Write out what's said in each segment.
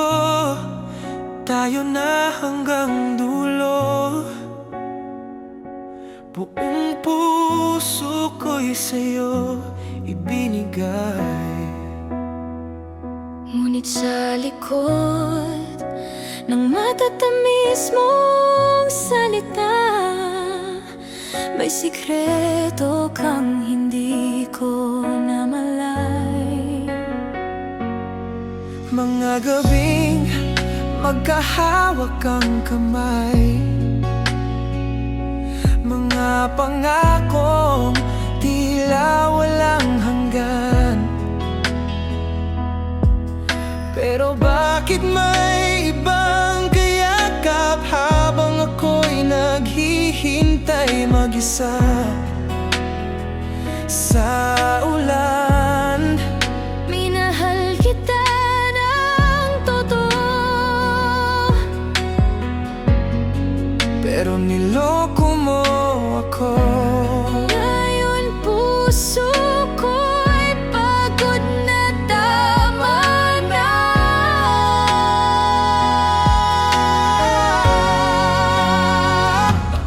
ko, tayo na hanggang dulo. Buong puso ko'y sa'yo ibinigay. Ngunit sa likod ng matatamis mong salita, may sikreto kang hindi ko namalay. Mga gabing magkahawak ang kamay, mga pangakong tila walang hanggan. Pero bakit may ibang kayakap habang ako'y naghihintay mag-isa sa ulan? Minahal kita ng totoo, pero niloko mo ako. ngayon puso ko'y pagod na, tama na.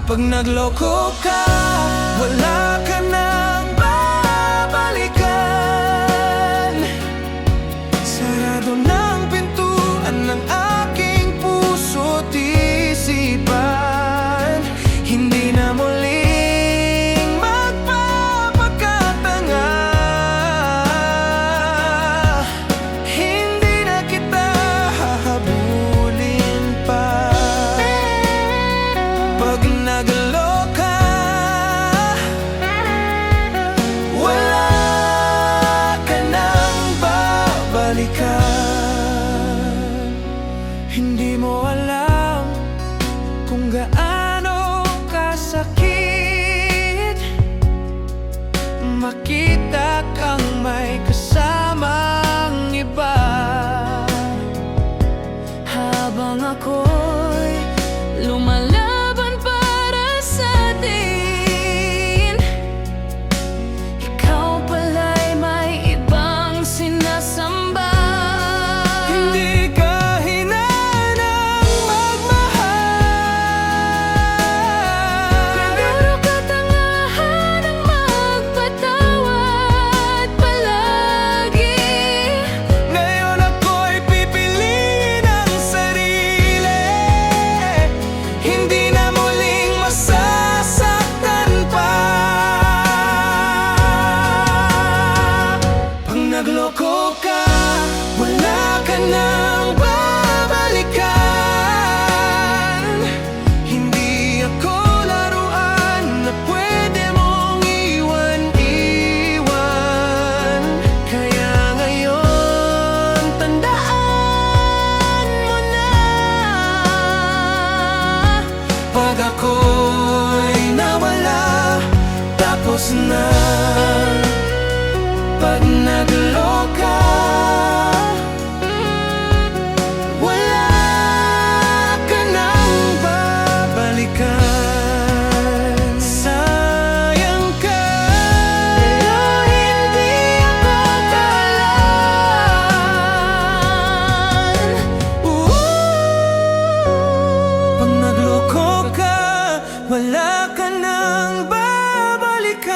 Pag nagloko ka, wala ka nang babalikan. Sarado ng pintuan ng aking puso't isipan. Hindi na muling magpapakatanga. Hindi na kita hahabulin pa. Pag nagloka, wala ka nang babalikan. Hindi mo alam kung gaano kasakit makita kang may kasamang iba. Habang ako'y lumalaban para sa atin, ikaw pala'y may ibang sinasamba. Hindi ka hinanang magmahal, Puro katangahan ang magpatawad palagi. ngayon ako'y pipiliin ang sarili. Hindi na muling masasaktan pa. Pag nagloko ka, wala ka nang babalikan. Hindi ako laruan na pwede mong iwan-iwan. Kaya ngayon, tandaan mo na, pag ako'y nawala, tapos na. Pag nagloka, wala ka nang babalikan. Sayang ka, pero hindi ako kalan. Pag nagloko ka, wala ka nang babalikan.